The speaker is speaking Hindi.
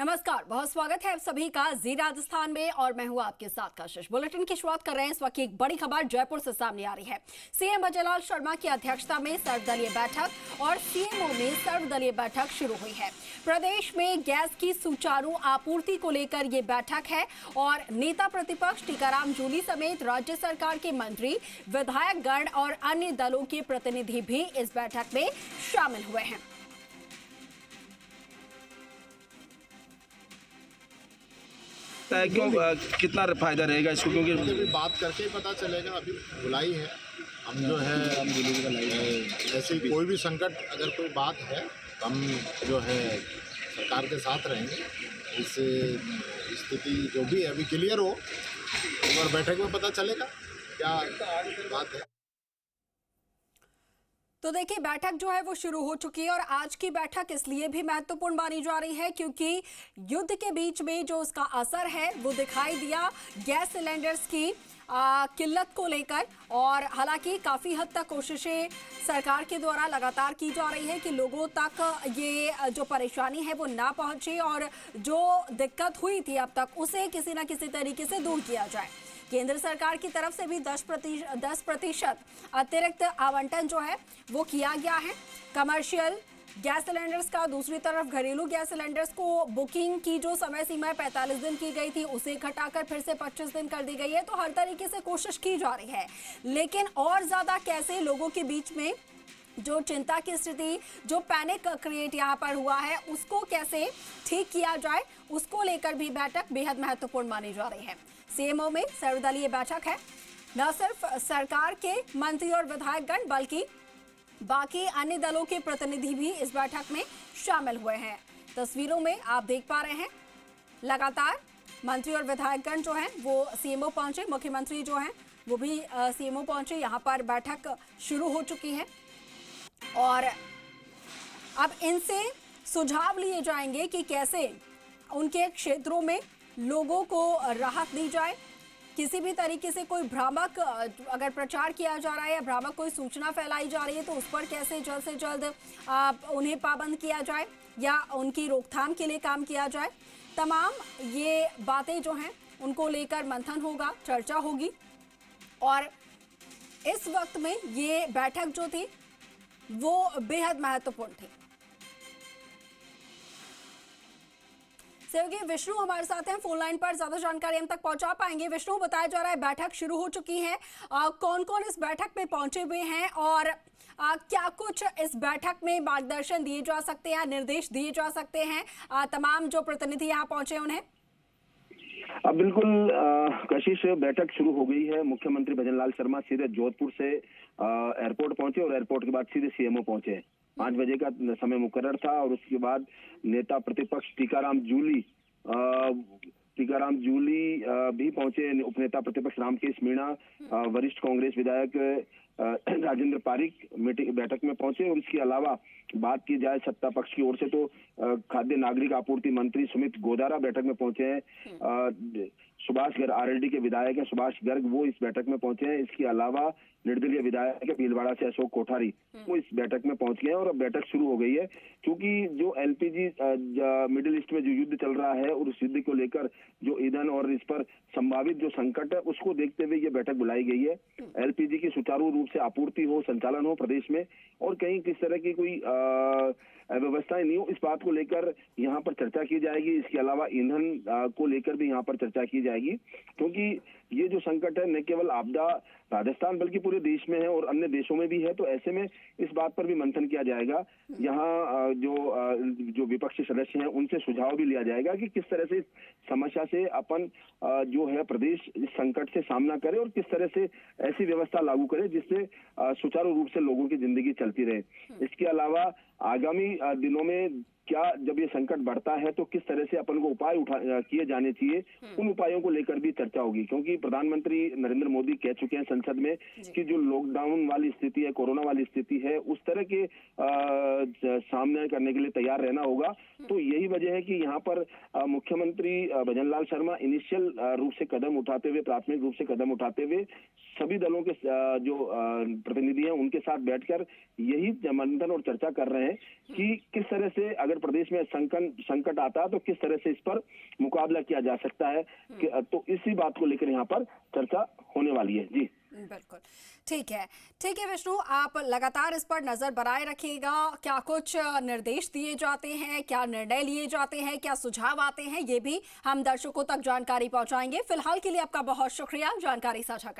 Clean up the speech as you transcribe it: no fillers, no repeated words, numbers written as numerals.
नमस्कार, बहुत स्वागत है आप सभी का जी राजस्थान में और मैं हूं आपके साथ कशिश। बुलेटिन की शुरुआत कर रहे हैं। इस वक्त की एक बड़ी खबर जयपुर से सामने आ रही है। सीएम भजनलाल शर्मा की अध्यक्षता में सर्वदलीय बैठक और सीएमओ में सर्वदलीय बैठक शुरू हुई है। प्रदेश में गैस की सुचारू आपूर्ति को लेकर ये बैठक है और नेता प्रतिपक्ष टीकाराम जूली समेत राज्य सरकार के मंत्री, विधायक गण और अन्य दलों के प्रतिनिधि भी इस बैठक में शामिल हुए हैं। क्यों कितना फायदा रहेगा इसको, क्योंकि अभी बात करके ही पता चलेगा। अभी बुलाई है हम जो है ऐसे कोई भी संकट अगर कोई बात है तो हम जो है सरकार के साथ रहेंगे। इस स्थिति जो भी है अभी क्लियर हो और बैठक में पता चलेगा क्या बात है। तो देखिए, बैठक जो है वो शुरू हो चुकी है और आज की बैठक इसलिए भी महत्वपूर्ण मानी जा रही है क्योंकि युद्ध के बीच में जो उसका असर है वो दिखाई दिया गैस सिलेंडर्स की किल्लत को लेकर। और हालांकि काफ़ी हद तक कोशिशें सरकार के द्वारा लगातार की जा रही है कि लोगों तक ये जो परेशानी है वो ना पहुंचे और जो दिक्कत हुई थी अब तक उसे किसी न किसी तरीके से दूर किया जाए। केंद्र सरकार की तरफ से भी 10% अतिरिक्त आवंटन जो है वो किया गया है कमर्शियल गैस सिलेंडर्स का। दूसरी तरफ घरेलू गैस सिलेंडर्स को बुकिंग की जो समय सीमा 45 दिन की गई थी उसे घटाकर फिर से 25 दिन कर दी गई है। तो हर तरीके से कोशिश की जा रही है, लेकिन और ज्यादा कैसे लोगों के बीच में जो चिंता की स्थिति, जो पैनिक क्रिएट यहाँ पर हुआ है उसको कैसे ठीक किया जाए, उसको लेकर भी बैठक बेहद महत्वपूर्ण मानी जा रही है। सीएमओ में सर्वदलीय बैठक है। न सिर्फ सरकार के मंत्री और विधायक गण बल्कि बाकी अन्य दलों के प्रतिनिधि भी इस बैठक में शामिल हुए हैं। तस्वीरों में आप देख पा रहे हैं लगातार मंत्री और विधायक गण जो हैं वो सीएमओ पहुंचे, मुख्यमंत्री जो हैं वो भी सीएमओ पहुंचे। यहाँ पर बैठक शुरू हो चुकी है और अब इनसे सुझाव लिए जाएंगे कि कैसे उनके क्षेत्रों में लोगों को राहत दी जाए। किसी भी तरीके से कोई भ्रामक अगर प्रचार किया जा रहा है या भ्रामक कोई सूचना फैलाई जा रही है तो उस पर कैसे जल्द से जल्द उन्हें पाबंद किया जाए या उनकी रोकथाम के लिए काम किया जाए। तमाम ये बातें जो हैं उनको लेकर मंथन होगा, चर्चा होगी। और इस वक्त में ये बैठक जो थी वो बेहद महत्वपूर्ण थी। सहयोगी विष्णु हमारे साथ हैं फोन लाइन पर, ज्यादा जानकारी हम तक पहुंचा पाएंगे। विष्णु, बताया जा रहा है बैठक शुरू हो चुकी है, कौन कौन इस बैठक में पहुंचे हुए हैं और क्या कुछ इस बैठक में मार्गदर्शन दिए जा सकते हैं, निर्देश दिए जा सकते हैं तमाम जो प्रतिनिधि यहाँ पहुंचे उन्हें? अब बिल्कुल कशिश, बैठक शुरू हो गई है। मुख्यमंत्री भजनलाल शर्मा सीधे जोधपुर से एयरपोर्ट पहुंचे और एयरपोर्ट के बाद सीधे सीएमओ पहुंचे। 5 बजे का समय मुकर्रर था और उसके बाद नेता प्रतिपक्ष टीकाराम जूली भी पहुंचे। उपनेता प्रतिपक्ष रामकेश मीणा, वरिष्ठ कांग्रेस विधायक राजेंद्र पारिक बैठक में पहुंचे। और इसके अलावा बात की जाए सत्ता पक्ष की ओर से तो खाद्य नागरिक आपूर्ति मंत्री सुमित गोदारा बैठक में पहुंचे हैं। सुभाष गर्ग आरएलडी के विधायक हैं, सुभाष गर्ग, वो इस बैठक में पहुंचे हैं। इसके अलावा निर्दलीय विधायक है भीलवाड़ा से अशोक कोठारी, वो इस बैठक में पहुंच गए हैं और अब बैठक शुरू हो गई है। क्योंकि जो एलपीजी मिडिल ईस्ट में जो युद्ध चल रहा है और उस युद्ध को लेकर जो ईंधन और इस पर संभावित जो संकट है उसको देखते हुए ये बैठक बुलाई गई है। एलपीजी की सुचारू रूप से आपूर्ति हो, संचालन हो प्रदेश में और कहीं किस तरह की कोई व्यवस्थाएं नहीं हो, इस बात को लेकर यहाँ पर चर्चा की जाएगी। इसके अलावा ईंधन को लेकर भी यहाँ पर चर्चा की जाएगी, क्योंकि ये जो संकट है न केवल आपदा राजस्थान बल्कि पूरे देश में है और अन्य देशों में भी है। तो ऐसे में इस बात पर भी मंथन किया जाएगा। यहाँ जो विपक्षी सदस्य हैं उनसे सुझाव भी लिया जाएगा कि किस तरह से इस समस्या से अपन जो है प्रदेश इस संकट से सामना करे और किस तरह से ऐसी व्यवस्था लागू करे जिससे सुचारू रूप से लोगों की जिंदगी चलती रहे। इसके अलावा आगामी दिनों में क्या जब ये संकट बढ़ता है तो किस तरह से अपन को उपाय किए जाने चाहिए, उन उपायों को लेकर भी चर्चा होगी। क्योंकि प्रधानमंत्री नरेंद्र मोदी कह चुके हैं संसद में कि जो लॉकडाउन वाली स्थिति है, कोरोना वाली स्थिति है, उस तरह के सामना करने के लिए तैयार रहना होगा। तो यही वजह है कि यहाँ पर मुख्यमंत्री भजनलाल शर्मा इनिशियल रूप से कदम उठाते हुए, प्राथमिक रूप से कदम उठाते हुए सभी दलों के जो प्रतिनिधि हैं उनके साथ बैठकर यही मंथन और चर्चा कर रहे हैं कि किस तरह से अगर प्रदेश में संकट आता है तो किस तरह से इस पर मुकाबला किया जा सकता है, तो इसी बात को लेकर यहाँ पर चर्चा होने वाली है। जी बिल्कुल, ठीक है विष्णु, आप लगातार इस पर नजर बनाए रखिएगा। क्या कुछ निर्देश दिए जाते हैं, क्या निर्णय लिए जाते हैं, क्या सुझाव आते हैं, ये भी हम दर्शकों तक जानकारी पहुंचाएंगे। फिलहाल के लिए आपका बहुत शुक्रिया जानकारी साझा करने के लिए।